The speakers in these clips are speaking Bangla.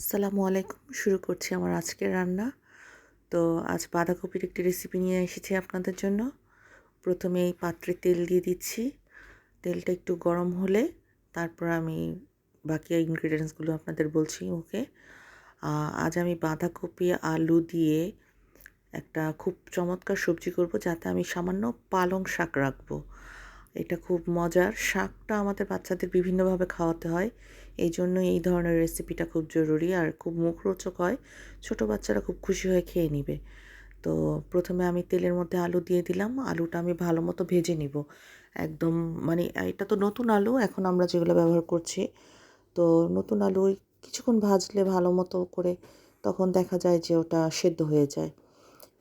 আসসালামু আলাইকুম। শুরু করছি আমার আজকের রান্না। তো আজ বাঁধাকপির একটি রেসিপি নিয়ে এসেছি আপনাদের জন্য। প্রথমে এই পাত্রে তেল দিয়ে দিচ্ছি। তেলটা একটু গরম হলে তারপর আমি বাকি ইনগ্রিডিয়েন্টসগুলো আপনাদের বলছি ওকে। আজ আমি বাঁধাকপি, আলু দিয়ে একটা খুব চমৎকার সবজি করব, যাতে আমি সামান্য পালং শাক রাখবো। এটা খুব মজার। শাকটা আমাদের বাচ্চাদের বিভিন্নভাবে খাওয়াতে হয়। এই জন্যই এই ধরনের রেসিপিটা খুব জরুরি আর খুব মুখরোচক হয়। ছোট বাচ্চারা খুব খুশি হয়ে খেয়ে নিবে। তো প্রথমে আমি তেলের মধ্যে আলু দিয়ে দিলাম। আলুটা আমি ভালো মতো ভেজে নিব। একদম মানে এটা তো নতুন আলু এখন আমরা যেগুলো ব্যবহার করছি। তো নতুন আলু কিছুক্ষণ ভাজলে ভালো মতো করে তখন দেখা যায় যে ওটা সেদ্ধ হয়ে যায়।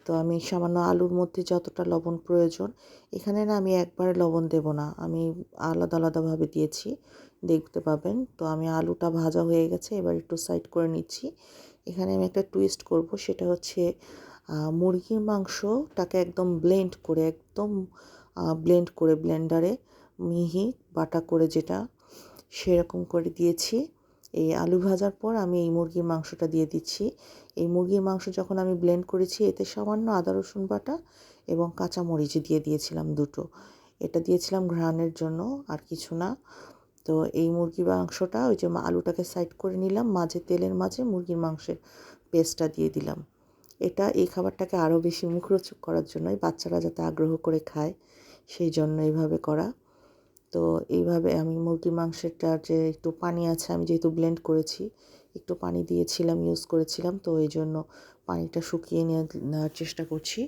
তো আমি সামান্য আলুর মধ্যে যতটা লবণ প্রয়োজন, এখানে না আমি একবারে লবণ দেব না, আমি আলাদা আলাদাভাবে দিয়েছি, দেখতে পাবেন। তো আমি আলুটা ভাজা হয়ে গেছে, এবার একটু সাইড করে নিচ্ছি। এখানে আমি একটা টুইস্ট করব, সেটা হচ্ছে মুরগির মাংসটাকে একদম ব্লেন্ড করে ব্লেন্ডারে মিহি বাটা করে যেটা সেরকম করে দিয়েছি। এই আলু ভাজার পর আমি এই মুরগির মাংসটা দিয়ে দিচ্ছি। এই মুরগির মাংস যখন আমি ব্লেন্ড করেছি, এতে সামান্য আদা রসুন বাটা এবং কাঁচামরিচ দিয়ে দিয়েছিলাম দুটো। এটা দিয়েছিলাম ঘ্রাণের জন্য, আর কিছু না। তো এই মুরগির মাংসটা ওই যে আলুটাকে সাইড করে নিলাম, মাঝে তেলের মাঝে মুরগির মাংসের পেস্টটা দিয়ে দিলাম। এই খাবারটাকে আরও বেশি মুখরোচক করার জন্যই, বাচ্চারা যাতে আগ্রহ করে খায় সেই জন্য এইভাবে করা। তো এইভাবে আমি মুরগির মাংসেরটার যে একটু পানি আছে, আমি যেহেতু ব্লেন্ড করেছি একটু পানি ইউজ করেছিলাম, তো এই জন্য পানিটা শুকিয়ে নেওয়ার চেষ্টা করছি।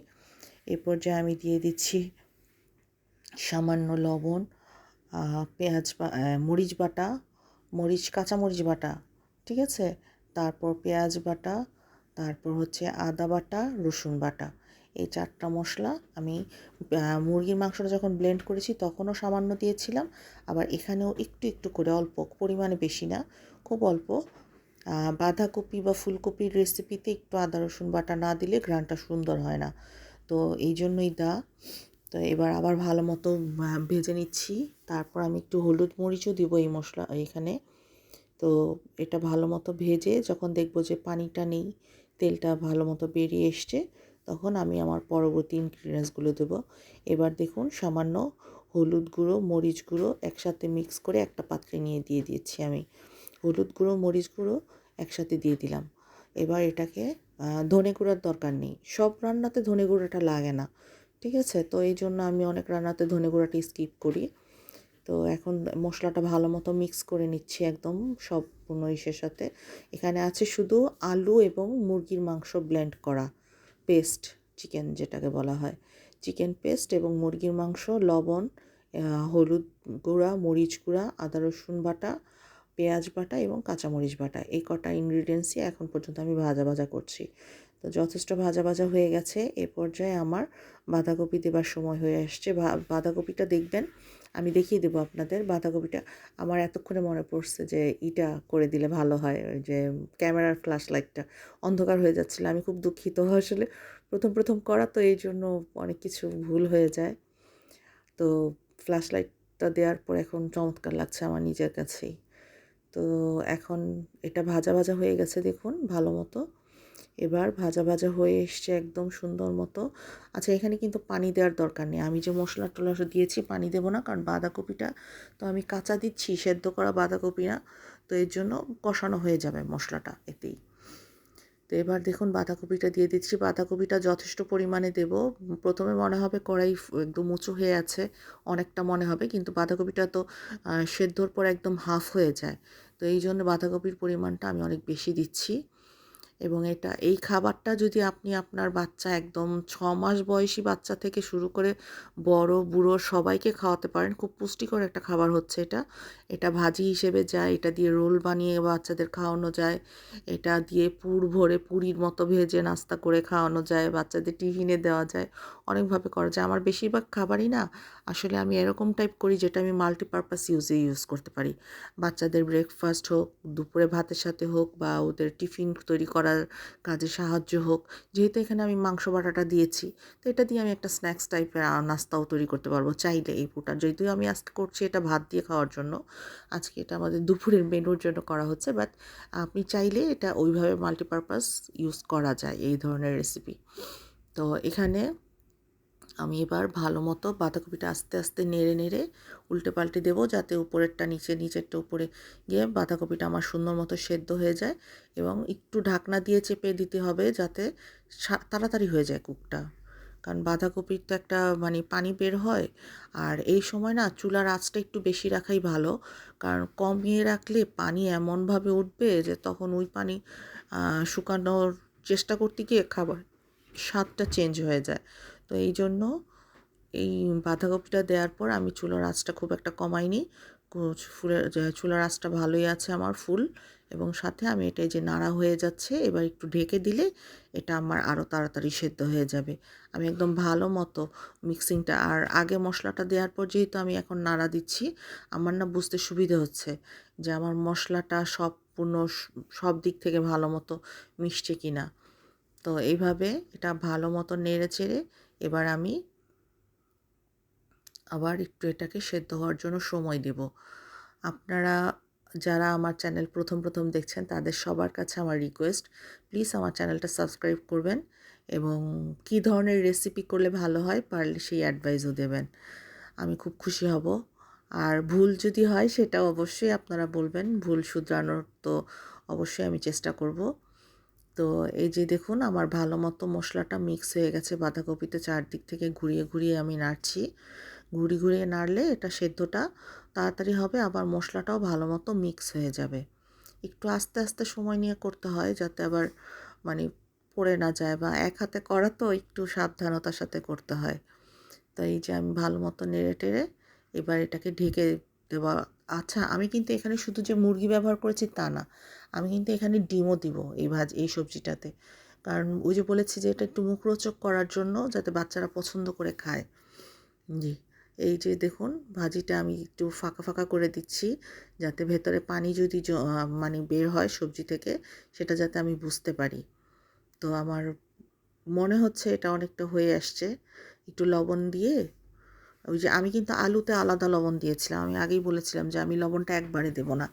এ পর্যায়ে আমি দিয়ে দিচ্ছি সামান্য লবণ, মরিচ বাটা, কাঁচামরিচ বাটা, ঠিক আছে। তারপর পেঁয়াজ বাটা, তারপর হচ্ছে আদা বাটা, রসুন বাটা। এই 4টা মশলা আমি মুরগির মাংসটা যখন ব্লেন্ড করেছি তখনও সামান্য দিয়েছিলাম, আবার এখানেও একটু একটু করে, অল্প পরিমাণে, বেশি না, খুব অল্প। বাঁধাকপি বা ফুলকপির রেসিপিতে একটু আদা রসুন বাটা না দিলে ঘ্রাণটা সুন্দর হয় না, তো এই জন্যই তো এবার আবার ভালো মতো ভেজে নিচ্ছি। তারপর আমি একটু হলুদ মরিচও দিব এই মশলা এখানে। তো এটা ভালো মতো ভেজে যখন দেখবো যে পানিটা নেই, তেলটা ভালো মতো বেরিয়ে এসছে, তখন আমি আমার পরবর্তী ইনগ্রিডিয়েন্টসগুলো দেবো। এবার দেখুন, সামান্য হলুদ গুঁড়ো, মরিচ গুঁড়ো একসাথে মিক্স করে একটা পাত্রে দিয়ে দিয়েছি আমি। হলুদ গুঁড়ো, মরিচ গুঁড়ো একসাথে দিয়ে দিলাম। এবার এটাকে ধনে গুঁড়োর দরকার নেই, সব রান্নাতে ধনে গুঁড়োটা লাগে না, ঠিক আছে। তো এই জন্য আমি অনেক রান্নাতে ধনে গুঁড়োটা স্কিপ করি। তো এখন মশলাটা ভালো মতো মিক্স করে নিচ্ছি একদম সম্পূর্ণ ইসের সাথে। এখানে আছে শুধু আলু এবং মুরগির মাংস ব্লেন্ড করা পেস্ট, চিকেন যেটাকে বলা হয়, চিকেন পেস্ট এবং মুরগির মাংস, লবণ, হলুদ গুঁড়া, মরিচ গুঁড়া, আদা রসুন বাটা, পেঁয়াজ বাটা এবং কাঁচামরিচ বাটা, এই কটা ইনগ্রিডিয়েন্টসই এখন পর্যন্ত আমি ভাজা করছি। তো যথেষ্ট ভাজা হয়ে গেছে। এ পর্যায়ে আমার বাঁধাকপি দেবার সময় হয়ে আসছে। বাঁধাকপিটা দেখবেন, আমি দেখিয়ে দেবো আপনাদের। বাঁধাকপিটা আমার এতক্ষণে মনে পড়ছে যে করে দিলে ভালো হয়, ওই যে ক্যামেরার ফ্ল্যাশ লাইটটা অন্ধকার হয়ে যাচ্ছিলো। আমি খুব দুঃখিত, আসলে প্রথম করা তো এই জন্য অনেক কিছু ভুল হয়ে যায়। তো ফ্ল্যাশ লাইটটা দেওয়ার পর এখন চমৎকার লাগছে আমার নিজের কাছেই। তো এখন এটা ভাজা হয়ে গেছে দেখুন ভালো মতো। এবার ভাজা হয়ে এসছে একদম সুন্দর মতো। আচ্ছা, এখানে কিন্তু পানি দেওয়ার দরকার নেই। আমি যে মশলা টলা দিয়েছি পানি দেবো না, কারণ বাঁধাকপিটা তো আমি কাঁচা দিচ্ছি, সেদ্ধ করা বাঁধাকপি না, তো এর জন্য কষানো হয়ে যাবে মশলাটা এতেই। তো এবার দেখুন বাঁধাকপিটা দিয়ে দিচ্ছি। বাঁধাকপিটা যথেষ্ট পরিমাণে দেব। প্রথমে মনে হবে কড়াই একদম উঁচু হয়ে আছে, অনেকটা মনে হবে, কিন্তু বাঁধাকপিটা তো সেদ্ধর পর একদম হাফ হয়ে যায়। তো এই জন্য বাঁধাকপির পরিমাণটা আমি অনেক বেশি দিচ্ছি। এবং এই খাবারটা যদি আপনি আপনার বাচ্চা একদম 6 মাস বয়সী বাচ্চা থেকে শুরু করে বড় বুড়ো সবাইকে খাওয়াতে পারেন, খুব পুষ্টিকর একটা খাবার হচ্ছে এটা। এটা ভাজি হিসেবে যায়, এটা দিয়ে রোল বানিয়ে বাচ্চাদের খাওয়ানো যায়, এটা দিয়ে পুর ভরে পুরির মতো ভেজে নাস্তা করে খাওয়ানো যায়, বাচ্চাদের টিফিনে দেওয়া যায়, অনেকভাবে করা যায়। আমার বেশিরভাগ খাবারই না আসলে আমি এরকম টাইপ করি যেটা আমি মাল্টিপারপাস ইউজ করতে পারি। বাচ্চাদের ব্রেকফাস্ট হোক, দুপুরে ভাতের সাথে হোক, বা ওদের টিফিন তৈরি করার করার কাজে সাহায্য হোক। যেহেতু এখানে আমি মাংস বাটাটা দিয়েছি, তো এটা দিয়ে আমি একটা স্ন্যাক্স টাইপের নাস্তাও তৈরি করতে পারবো চাইলে। এই পুরটা যেহেতু আমি আজকে করছি এটা ভাত দিয়ে খাওয়ার জন্য, আজকে এটা আমাদের দুপুরের মেনুর জন্য করা হচ্ছে, বাট আপনি চাইলে এটা ওইভাবে মাল্টিপারপাস ইউজ করা যায় এই ধরনের রেসিপি। তো এখানে আমি এবার ভালো মতো বাঁধাকপিটা আস্তে আস্তে নেড়ে নেড়ে উল্টে পাল্টে দেবো, যাতে উপরেরটা নিচে, নিচেরটা উপরে গিয়ে বাঁধাকপিটা আমার সুন্দর মতো সেদ্ধ হয়ে যায়। এবং একটু ঢাকনা দিয়ে চেপে দিতে হবে যাতে তাড়াতাড়ি হয়ে যায় কুকটা, কারণ বাঁধাকপির তো একটা মানে পানি বের হয়। আর এই সময় না চুলার আঁচটা একটু বেশি রাখাই ভালো, কারণ কমিয়ে রাখলে পানি এমনভাবে উঠবে যে তখন ওই পানি শুকানোর চেষ্টা করতে গিয়ে খাবার স্বাদটা চেঞ্জ হয়ে যায়। তো এই জন্য এই বাঁধাকপিটা দেওয়ার পর আমি চুলার আঁচটা খুব একটা কমাইনি, চুলার আঁচটা ভালোই আছে আমার ফুল। এবং সাথে আমি এটা যে নাড়া হয়ে যাচ্ছে, এবার একটু ঢেকে দিলে এটা আমার আরও তাড়াতাড়ি সেদ্ধ হয়ে যাবে। আমি একদম ভালো মতো মিক্সিংটা, আর আগে মশলাটা দেওয়ার পর যেহেতু আমি এখন নাড়া দিচ্ছি, আমার না বুঝতে সুবিধে হচ্ছে যে আমার মশলাটা সম্পূর্ণ সব দিক থেকে ভালো মতো মিশছে কিনা। তো এইভাবে এটা ভালো মতো নেড়ে চেড়ে এবার আমি আবার একটু এটাকে সেদ্ধ হওয়ার জন্য সময় দেব। আপনারা যারা আমার চ্যানেল প্রথম দেখছেন তাদের সবার কাছে আমার রিকোয়েস্ট, প্লিজ আমার চ্যানেলটা সাবস্ক্রাইব করবেন এবং কী ধরনের রেসিপি করলে ভালো হয় পারলে সেই অ্যাডভাইসও দেবেন, আমি খুব খুশি হব। আর ভুল যদি হয় সেটাও অবশ্যই আপনারা বলবেন, ভুল শুধরানোর তো অবশ্যই আমি চেষ্টা করব। তো এই যে দেখুন আমার ভালো মতো মশলাটা মিক্স হয়ে গেছে বাঁধাকপিতে, চারদিক থেকে ঘুরিয়ে ঘুরিয়ে আমি নাড়ছি। ঘুরিয়ে নাড়লে এটা সেদ্ধটা তাড়াতাড়ি হবে, আবার মশলাটাও ভালো মতো মিক্স হয়ে যাবে। একটু আস্তে আস্তে সময় নিয়ে করতে হয় যাতে আবার মানে পড়ে না যায়, বা এক হাতে করা তো একটু সাবধানতার সাথে করতে হয়। তো এই যে আমি ভালো মতো নেড়ে টেড়ে এবার এটাকে ঢেকে দেওয়া। আচ্ছা, আমি কিন্তু এখানে শুধু যে মুরগি ব্যবহার করেছি তা না, আমি কিন্তু এখানে ডিমও দিব এই সবজিটাতে, কারণ ওই যে বলেছি যে এটা একটু মুখরোচক করার জন্য, যাতে বাচ্চারা পছন্দ করে খায়। জি, এই যে দেখুন ভাজিটা আমি একটু ফাঁকা ফাঁকা করে দিচ্ছি, যাতে ভেতরে পানি যদি মানে বের হয় সবজি থেকে, সেটা যাতে আমি বুঝতে পারি। তো আমার মনে হচ্ছে এটা অনেকটা হয়ে আসছে। একটু লবণ দিয়ে, ওই যে আমি কিন্তু আলুতে আলাদা লবণ দিয়েছিলাম, আমি আগেই বলেছিলাম যে আমি লবণটা একবারে দেব না,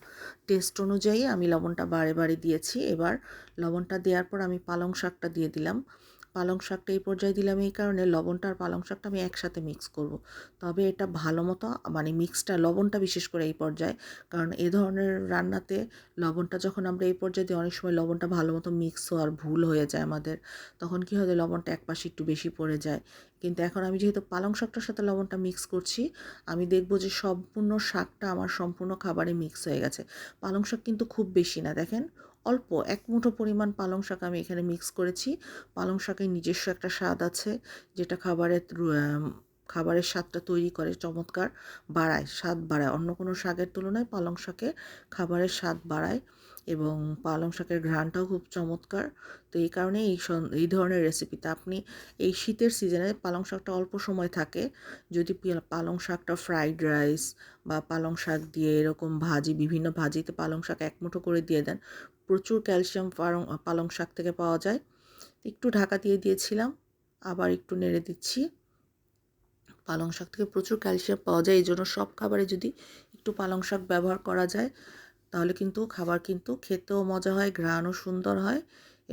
টেস্ট অনুযায়ী আমি লবণটা বারে বারে দিয়েছি। এবার লবণটা দেওয়ার পর আমি পালং শাকটা দিয়ে দিলাম। পালং শাকটা এই পর্যায়ে দিলাম এই কারণে, লবণটা আর পালং শাকটা আমি একসাথে মিক্স করব। তবে এটা ভালো মতো মানে মিক্সটা, লবণটা বিশেষ করে এই পর্যায়ে, কারণ এ ধরনের রান্নাতে লবণটা যখন আমরা এই পর্যায়ে দিই, অনেক সময় লবণটা ভালো মতো মিক্স হওয়ার ভুল হয়ে যায় আমাদের, তখন কী হয় লবণটা একপাশে একটু বেশি পড়ে যায়। কিন্তু এখন আমি যেহেতু পালং শাকটার সাথে লবণটা মিক্স করছি, আমি দেখব যে সম্পূর্ণ শাকটা আমার সম্পূর্ণ খাবারে মিক্স হয়ে গেছে। পালং শাক কিন্তু খুব বেশি না, দেখেন অল্প এক মুঠো পরিমাণ পালং শাক আমি এখানে মিক্স করেছি। পালং শাকের নিজস্ব একটা স্বাদ আছে, যেটা খাবারের স্বাদটা তৈরি করে চমৎকার, বাড়ায়, স্বাদ বাড়ায়। অন্য কোনো শাকের তুলনায় পালং শাকে খাবারের স্বাদ বাড়ায় এবং পালং শাকের ঘ্রাণটাও খুব চমৎকার। তো এই কারণে এই ধরনের রেসিপিতে আপনি এই শীতের সিজনে পালং শাকটা অল্প সময় থাকে, যদি পালং শাকটা ফ্রাইড রাইস বা পালং শাক দিয়ে এরকম বিভিন্ন ভাজিতে পালং শাক এক মুঠো করে দিয়ে দেন, প্রচুর ক্যালসিয়াম পালং শাক থেকে পাওয়া যায়। একটু ঢাকা দিয়ে দিয়েছিলাম, আবার একটু নেড়ে দিচ্ছি। পালং শাক থেকে প্রচুর ক্যালসিয়াম পাওয়া যায়, এই জন্য সব খাবারে যদি একটু পালং শাক ব্যবহার করা যায় তাহলে কিন্তু খাবার কিন্তু খেতেও মজা হয়, ঘ্রাণও সুন্দর হয়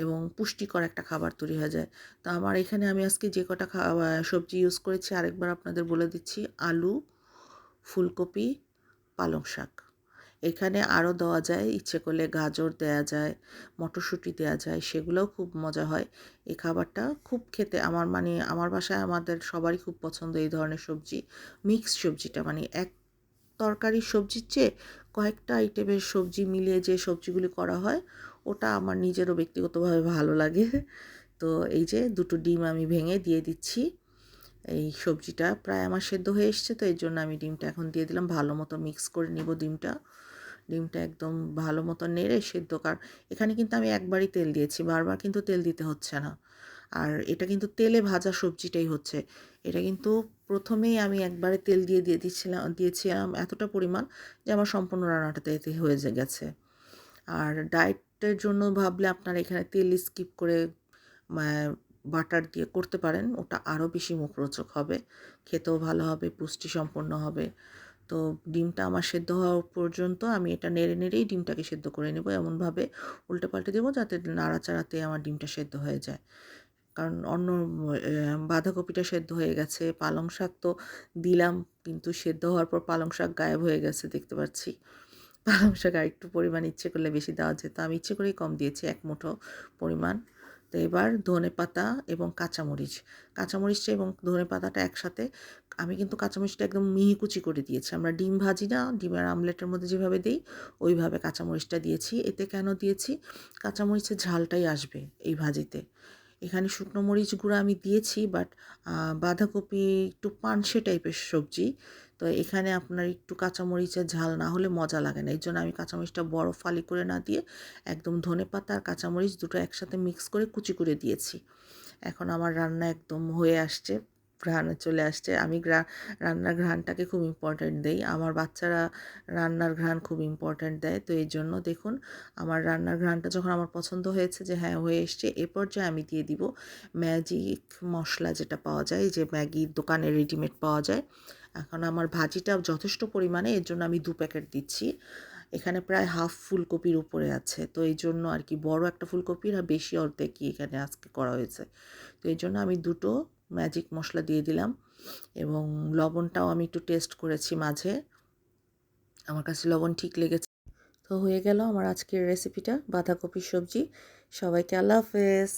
এবং পুষ্টিকর একটা খাবার তৈরি হয়ে যায়। তো আমার এখানে আমি আজকে যে কটা সবজি ইউজ করেছি আরেকবার আপনাদের বলে দিচ্ছি: আলু, ফুলকপি, পালং শাক। এখানে আরও দেওয়া যায়, ইচ্ছে করলে গাজর দেওয়া যায়, মটরশুঁটি দেওয়া যায়, সেগুলোও খুব মজা হয়। এই খাবারটা খুব খেতে আমার বাসায় আমাদের সবারই খুব পছন্দ এই ধরনের সবজি। মিক্সড সবজিটা মানে এক তরকারির সবজির চেয়ে কয়েকটা আইটেমের সবজি মিলিয়ে যে সবজিগুলি করা হয়, ওটা আমার নিজেরও ব্যক্তিগতভাবে ভালো লাগে। তো এই যে দুটো ডিম আমি ভেঙে দিয়ে দিচ্ছি। এই সবজিটা প্রায় আমার সেদ্ধ হয়ে এসছে, তো এই জন্য আমি ডিমটা এখন দিয়ে দিলাম। ভালো মতো মিক্স করে নিব ডিমটা একদম ভালো মতো নেড়ে সেদ্ধ, কারণ এখানে কিন্তু আমি একবারই তেল দিয়েছি, বারবার কিন্তু তেল দিতে হচ্ছে না। আর এটা কিন্তু তেলে ভাজা সবজিটাই হচ্ছে, এটা কিন্তু প্রথমেই আমি একবারে তেল দিয়েছিলাম এতটা পরিমাণ যে আমার সম্পূর্ণ রান্নাটাতে এতে হয়ে গেছে। আর ডায়েট টেস্টের জন্য ভাবলে আপনারা এখানে তেল স্কিপ করে বাটার দিয়ে করতে পারেন, ওটা আরও বেশি মুখরোচক হবে, খেতেও ভালো হবে, পুষ্টিসম্পন্ন হবে। তো ডিমটা আমার সেদ্ধ হওয়া পর্যন্ত আমি এটা নেড়ে নেড়েই ডিমটাকে সেদ্ধ করে নেব, এমনভাবে উল্টে পাল্টে দেবো যাতে নাড়াচাড়াতে আমার ডিমটা সেদ্ধ হয়ে যায়। কারণ অন্য বাঁধাকপিটা সেদ্ধ হয়ে গেছে, পালং শাক তো দিলাম কিন্তু সেদ্ধ হওয়ার পর পালং শাক গায়েব হয়ে গেছে দেখতে পাচ্ছি। পালং শাক আরেকটু পরিমাণ ইচ্ছে করলে বেশি দেওয়া যেত, আমি ইচ্ছে করেই কম দিয়েছি 1 মুঠো পরিমাণ। তো এবার ধনেপাতা এবং কাঁচামরিচটা এবং ধনেপাতাটা একসাথে, আমি কিন্তু কাঁচামরিচটা একদম মিহি কুচি করে দিয়েছি। আমরা ডিম ভাজি না, ডিমের আমলেটের মধ্যে যেভাবে দিই ওইভাবে কাঁচামরিচটা দিয়েছি। এতে কেন দিয়েছি, কাঁচামরিচের ঝালটাই আসবে এই ভাজিতে। এখানে শুকনো মরিচ গুঁড়া আমি দিয়েছি, বাট বাঁধাকপি একটু পানসে টাইপের সবজি, তো এখানে আপনার একটু কাঁচামরিচের ঝাল না হলে মজা লাগে না। এই জন্য আমি কাঁচামরিচটা বড় ফালি করে না দিয়ে একদম ধনেপাতা আর কাঁচামরিচ দুটো একসাথে মিক্স করে কুচি করে দিয়েছি। এখন আমার রান্না একদম হয়ে আসছে, ঘ্রাণে চলে আসছে। আমি রান্নার ঘ্রাণটাকে খুব ইম্পর্ট্যান্ট দেই, আমার বাচ্চারা রান্নার ঘ্রাণ খুব ইম্পর্ট্যান্ট দেয়। তো এই জন্য দেখুন আমার রান্নার ঘ্রাণটা যখন আমার পছন্দ হয়েছে যে হ্যাঁ হয়ে এসছে, এ পর্যায়ে আমি দিয়ে দিব ম্যাজিক মশলা, যেটা পাওয়া যায় যে ম্যাগির দোকানে রেডিমেড পাওয়া যায়। এখন আমার ভাজিটা যথেষ্ট পরিমাণে, এর জন্য আমি 2 প্যাকেট দিচ্ছি। এখানে প্রায় হাফ ফুলকপির উপরে আছে, তো এই জন্য আর কি বড় একটা ফুলকপির আর বেশি অর্ধেকই এখানে আজকে করা হয়েছে। তো এই জন্য আমি 2টো ম্যাজিক মশলা দিয়ে দিলাম, এবং লবণটাও আমি একটু টেস্ট করেছি মাঝে, আমার কাছে লবণ ঠিক লেগেছে। তো হয়ে গেল আমার আজকের রেসিপিটা, বাঁধাকপির সবজি। সবাইকে আল্লাহ হাফেজ।